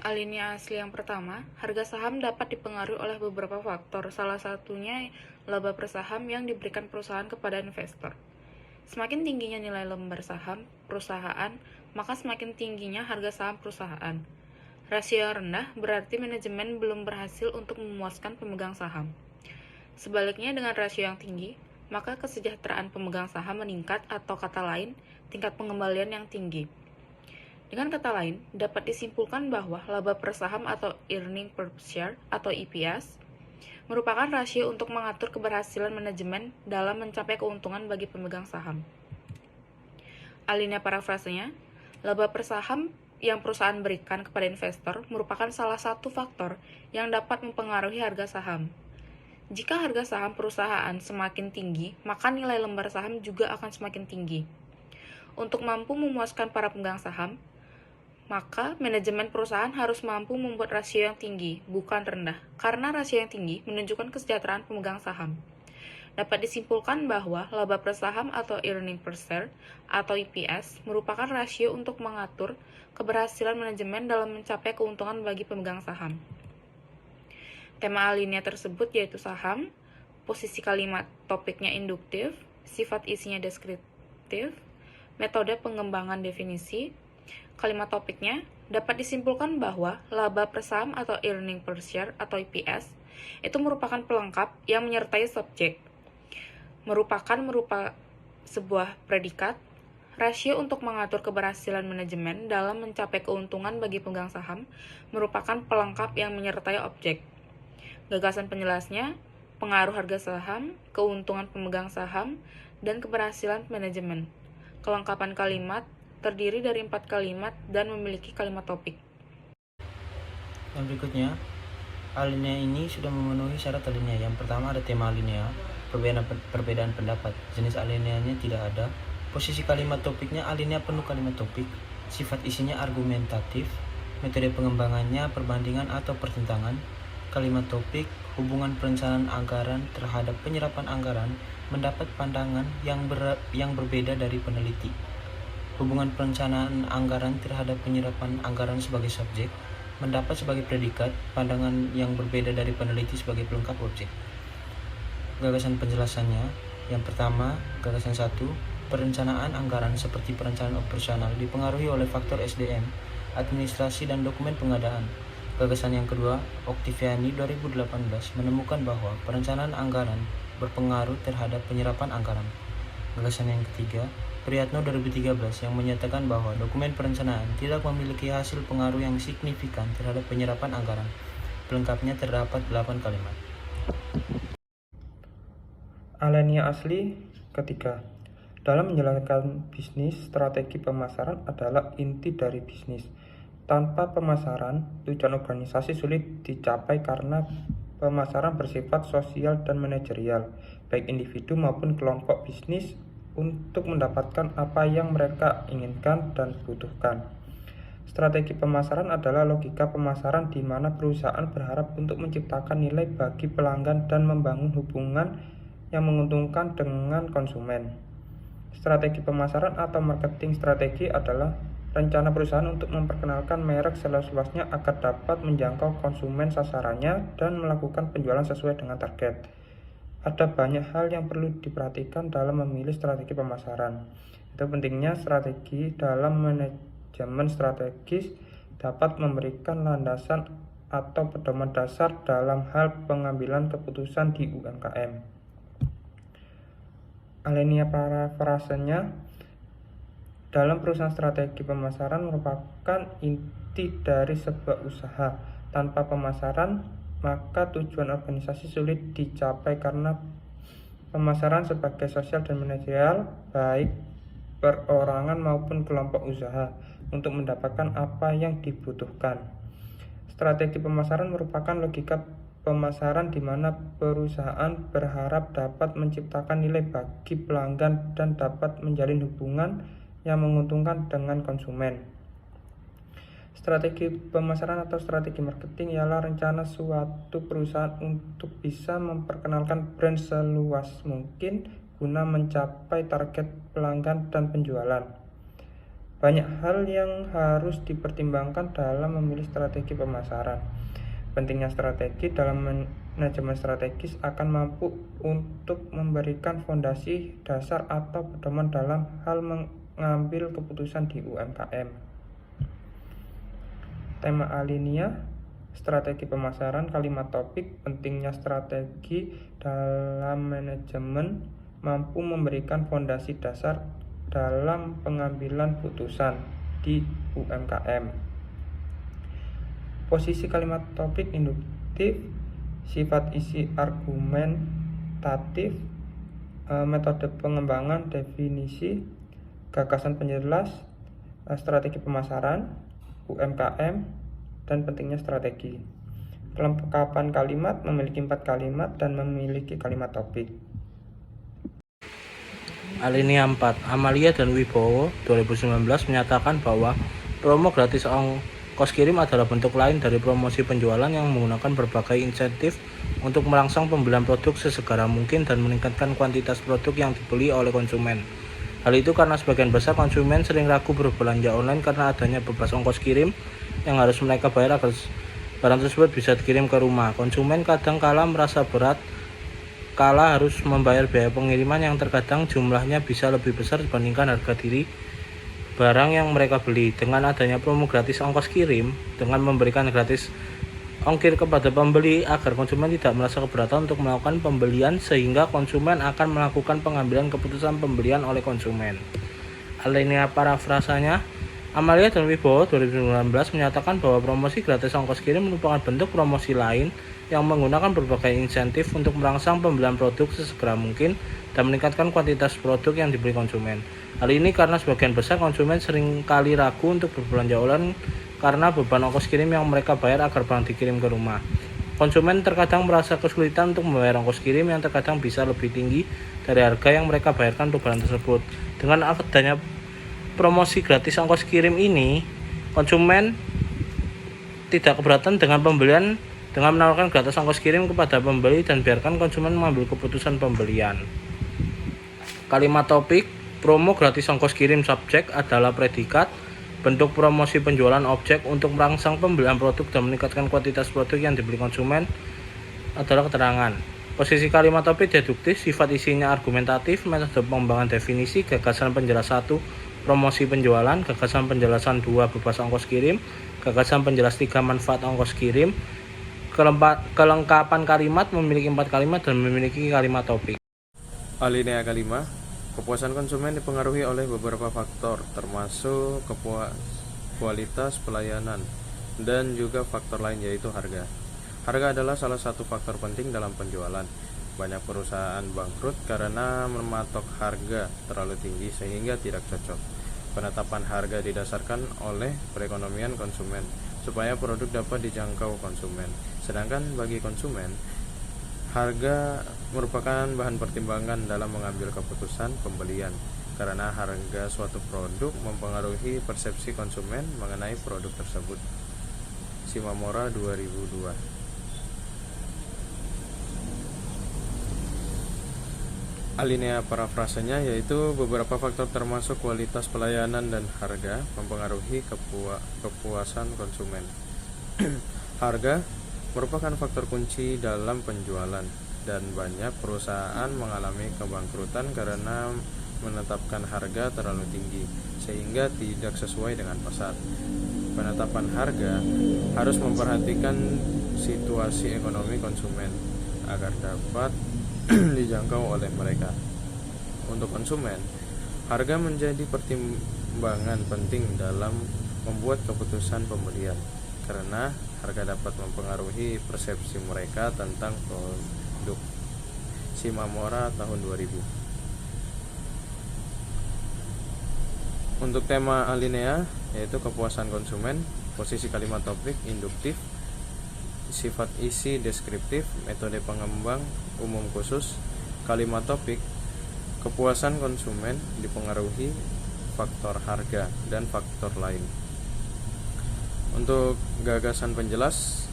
Alinea asli yang pertama, harga saham dapat dipengaruhi oleh beberapa faktor, salah satunya laba per saham yang diberikan perusahaan kepada investor. Semakin tingginya nilai lembar saham perusahaan, maka semakin tingginya harga saham perusahaan. Rasio yang rendah berarti manajemen belum berhasil untuk memuaskan pemegang saham. Sebaliknya dengan rasio yang tinggi, maka kesejahteraan pemegang saham meningkat atau kata lain, tingkat pengembalian yang tinggi. Dengan kata lain, dapat disimpulkan bahwa laba per saham atau earning per share atau EPS merupakan rasio untuk mengatur keberhasilan manajemen dalam mencapai keuntungan bagi pemegang saham. Alinea parafrasenya, laba per saham yang perusahaan berikan kepada investor merupakan salah satu faktor yang dapat mempengaruhi harga saham. Jika harga saham perusahaan semakin tinggi, maka nilai lembar saham juga akan semakin tinggi. Untuk mampu memuaskan para pemegang saham, maka manajemen perusahaan harus mampu membuat rasio yang tinggi, bukan rendah, karena rasio yang tinggi menunjukkan kesejahteraan pemegang saham. Dapat disimpulkan bahwa laba per saham atau earning per share atau EPS merupakan rasio untuk mengatur keberhasilan manajemen dalam mencapai keuntungan bagi pemegang saham. Tema alinea tersebut yaitu saham, posisi kalimat topiknya induktif, sifat isinya deskriptif, metode pengembangan definisi. Kalimat topiknya dapat disimpulkan bahwa laba per saham atau earning per share atau EPS itu merupakan pelengkap yang menyertai subjek. Merupakan sebuah predikat, rasio untuk mengatur keberhasilan manajemen dalam mencapai keuntungan bagi pemegang saham merupakan pelengkap yang menyertai objek. Gagasan penjelasnya, pengaruh harga saham, keuntungan pemegang saham, dan keberhasilan manajemen. Kelengkapan kalimat terdiri dari 4 kalimat dan memiliki kalimat topik. Yang berikutnya, alinea ini sudah memenuhi syarat alinea. Yang pertama ada tema alinea, perbedaan pendapat. Jenis alineanya tidak ada. Posisi kalimat topiknya alinea penuh kalimat topik. Sifat isinya argumentatif. Metode pengembangannya perbandingan atau pertentangan. Kalimat topik, hubungan perencanaan anggaran terhadap penyerapan anggaran mendapat pandangan yang berbeda dari peneliti. Hubungan perencanaan anggaran terhadap penyerapan anggaran sebagai subjek mendapat sebagai predikat, pandangan yang berbeda dari peneliti sebagai pelengkap objek. Gagasan penjelasannya, yang pertama, gagasan 1, perencanaan anggaran seperti perencanaan operasional dipengaruhi oleh faktor SDM, administrasi dan dokumen pengadaan. Gagasan yang kedua, Oktaviani 2018 menemukan bahwa perencanaan anggaran berpengaruh terhadap penyerapan anggaran. Gagasan yang ketiga, Priyatno 2013 yang menyatakan bahwa dokumen perencanaan tidak memiliki hasil pengaruh yang signifikan terhadap penyerapan anggaran. Pelengkapnya terdapat 8 kalimat. Alinea asli ketiga. Dalam menjalankan bisnis, strategi pemasaran adalah inti dari bisnis. Tanpa pemasaran, tujuan organisasi sulit dicapai karena pemasaran bersifat sosial dan manajerial, baik individu maupun kelompok bisnis untuk mendapatkan apa yang mereka inginkan dan butuhkan. Strategi pemasaran adalah logika pemasaran di mana perusahaan berharap untuk menciptakan nilai bagi pelanggan dan membangun hubungan yang menguntungkan dengan konsumen. Strategi pemasaran atau marketing strategi adalah rencana perusahaan untuk memperkenalkan merek seluas-luasnya agar dapat menjangkau konsumen sasarannya dan melakukan penjualan sesuai dengan target. Ada banyak hal yang perlu diperhatikan dalam memilih strategi pemasaran. Itu pentingnya strategi dalam manajemen strategis dapat memberikan landasan atau pedoman dasar dalam hal pengambilan keputusan di UMKM. Alinea parafrasenya, dalam perusahaan strategi pemasaran merupakan inti dari sebuah usaha. Tanpa pemasaran, maka tujuan organisasi sulit dicapai karena pemasaran sebagai sosial dan manajerial, baik perorangan maupun kelompok usaha, untuk mendapatkan apa yang dibutuhkan. Strategi pemasaran merupakan logika pemasaran di mana perusahaan berharap dapat menciptakan nilai bagi pelanggan dan dapat menjalin hubungan yang menguntungkan dengan konsumen. Strategi pemasaran atau strategi marketing ialah rencana suatu perusahaan untuk bisa memperkenalkan brand seluas mungkin guna mencapai target pelanggan dan penjualan. Banyak hal yang harus dipertimbangkan dalam memilih strategi pemasaran. Pentingnya strategi dalam manajemen strategis akan mampu untuk memberikan fondasi dasar atau pedoman dalam hal mengambil keputusan di UMKM. Tema alinea, strategi pemasaran, kalimat topik, pentingnya strategi dalam manajemen mampu memberikan fondasi dasar dalam pengambilan putusan di UMKM. Posisi kalimat topik induktif, sifat isi argumentatif, metode pengembangan definisi, gagasan penjelas, strategi pemasaran, UMKM, dan pentingnya strategi. Kelengkapan kalimat memiliki 4 kalimat dan memiliki kalimat topik. Alinea 4, Amalia dan Wibowo 2019 menyatakan bahwa promo gratis ongkos kirim adalah bentuk lain dari promosi penjualan yang menggunakan berbagai insentif untuk merangsang pembelian produk sesegera mungkin dan meningkatkan kuantitas produk yang dibeli oleh konsumen. Hal itu karena sebagian besar konsumen sering ragu berbelanja online karena adanya bebas ongkos kirim yang harus mereka bayar agar barang tersebut bisa dikirim ke rumah. Konsumen kadang kala merasa berat kala harus membayar biaya pengiriman yang terkadang jumlahnya bisa lebih besar dibandingkan harga diri barang yang mereka beli. Dengan adanya promo gratis ongkos kirim, dengan memberikan gratis ongkir kepada pembeli agar konsumen tidak merasa keberatan untuk melakukan pembelian, sehingga konsumen akan melakukan pengambilan keputusan pembelian oleh konsumen. Alinea parafrasanya, Amalia dan Wibowo 2019 menyatakan bahwa promosi gratis ongkos kirim merupakan bentuk promosi lain yang menggunakan berbagai insentif untuk merangsang pembelian produk sesegera mungkin dan meningkatkan kuantitas produk yang dibeli konsumen. Hal ini karena sebagian besar konsumen sering kali ragu untuk berbelanja online karena beban ongkos kirim yang mereka bayar agar barang dikirim ke rumah. Konsumen terkadang merasa kesulitan untuk membayar ongkos kirim yang terkadang bisa lebih tinggi dari harga yang mereka bayarkan untuk barang tersebut. Dengan adanya promosi gratis ongkos kirim ini, konsumen tidak keberatan dengan pembelian dengan menawarkan gratis ongkos kirim kepada pembeli dan biarkan konsumen mengambil keputusan pembelian. Kalimat topik, promo gratis ongkos kirim subjek adalah predikat, bentuk promosi penjualan objek untuk merangsang pembelian produk dan meningkatkan kuantitas produk yang dibeli konsumen adalah keterangan. Posisi kalimat topik deduktif, sifat isinya argumentatif, metode pengembangan definisi, gagasan penjelas 1, promosi penjualan, gagasan penjelasan 2, bebas ongkos kirim, gagasan penjelas 3, manfaat ongkos kirim. Kelengkapan kalimat memiliki 4 kalimat dan memiliki kalimat topik. Alinea kelima, kepuasan konsumen dipengaruhi oleh beberapa faktor, termasuk kualitas pelayanan dan juga faktor lain yaitu harga. Harga adalah salah satu faktor penting dalam penjualan. Banyak perusahaan bangkrut karena mematok harga terlalu tinggi sehingga tidak cocok. Penetapan harga didasarkan oleh perekonomian konsumen supaya produk dapat dijangkau konsumen. Sedangkan bagi konsumen, harga merupakan bahan pertimbangan dalam mengambil keputusan pembelian karena harga suatu produk mempengaruhi persepsi konsumen mengenai produk tersebut. Shimamura 2002. Alinea parafrasenya yaitu beberapa faktor termasuk kualitas pelayanan dan harga mempengaruhi kepuasan konsumen. Harga merupakan faktor kunci dalam penjualan dan banyak perusahaan mengalami kebangkrutan karena menetapkan harga terlalu tinggi sehingga tidak sesuai dengan pasar. Penetapan harga harus memperhatikan situasi ekonomi konsumen agar dapat dijangkau oleh mereka. Untuk konsumen, harga menjadi pertimbangan penting dalam membuat keputusan pembelian karena harga dapat mempengaruhi persepsi mereka tentang produk. Shimamura tahun 2000. Untuk tema alinea yaitu kepuasan konsumen, posisi kalimat topik induktif, sifat isi deskriptif, metode pengembang umum khusus. Kalimat topik, kepuasan konsumen dipengaruhi faktor harga dan faktor lain. Untuk gagasan penjelas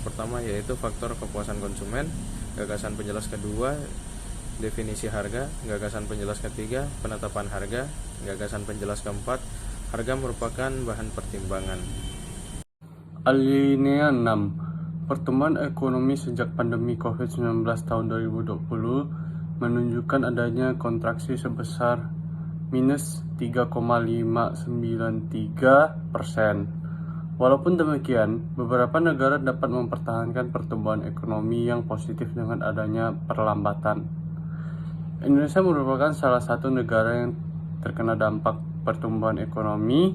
pertama yaitu faktor kepuasan konsumen, gagasan penjelas kedua definisi harga, gagasan penjelas ketiga penetapan harga, gagasan penjelas keempat harga merupakan bahan pertimbangan. Alinea 6. Pertumbuhan ekonomi sejak pandemi COVID-19 tahun 2020 menunjukkan adanya kontraksi sebesar minus 3,593%. Walaupun demikian, beberapa negara dapat mempertahankan pertumbuhan ekonomi yang positif dengan adanya perlambatan. Indonesia merupakan salah satu negara yang terkena dampak pertumbuhan ekonomi.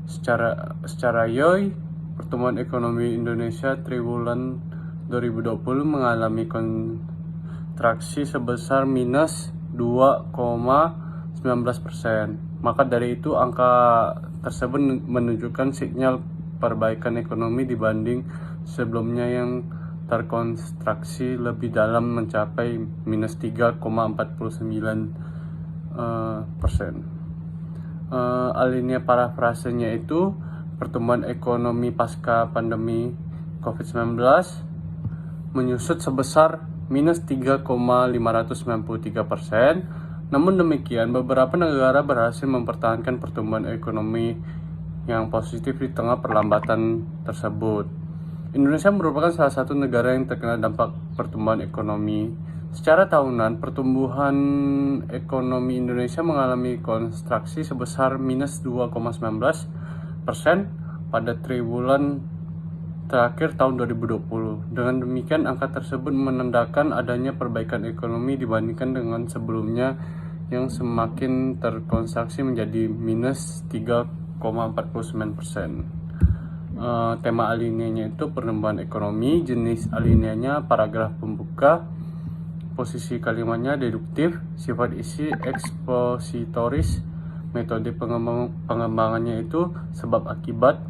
Secara YoY, pertumbuhan ekonomi Indonesia triwulan 2020 mengalami kontraksi sebesar minus 2,19%. Maka dari itu angka tersebut menunjukkan sinyal perbaikan ekonomi dibanding sebelumnya yang terkontraksi lebih dalam mencapai minus 3,49%. Alinea parafrasenya itu pertumbuhan ekonomi pasca pandemi COVID-19 menyusut sebesar minus 3,593%. Namun demikian, beberapa negara berhasil mempertahankan pertumbuhan ekonomi yang positif di tengah perlambatan tersebut. Indonesia merupakan salah satu negara yang terkena dampak pertumbuhan ekonomi. Secara tahunan, pertumbuhan ekonomi Indonesia mengalami kontraksi sebesar minus 2,19% pada triwulan terakhir tahun 2020. Dengan demikian, angka tersebut menandakan adanya perbaikan ekonomi dibandingkan dengan sebelumnya yang semakin terkontraksi menjadi minus 3,49%. Tema alineanya itu pertumbuhan ekonomi, jenis alineanya paragraf pembuka, posisi kalimatnya deduktif, sifat isi ekspositoris, metode pengembangannya itu sebab akibat,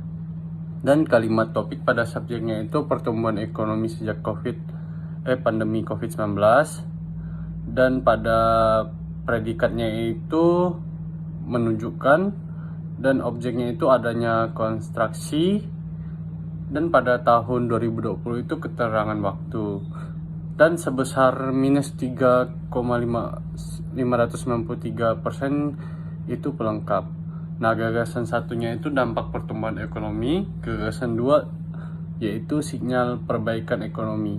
dan kalimat topik pada subjeknya itu pertumbuhan ekonomi sejak pandemi COVID-19, dan pada predikatnya itu menunjukkan, dan objeknya itu adanya kontraksi, dan pada tahun 2020 itu keterangan waktu, dan sebesar minus 3,593% itu pelengkap. Nah, gagasan satunya itu dampak pertumbuhan ekonomi, gagasan dua yaitu sinyal perbaikan ekonomi.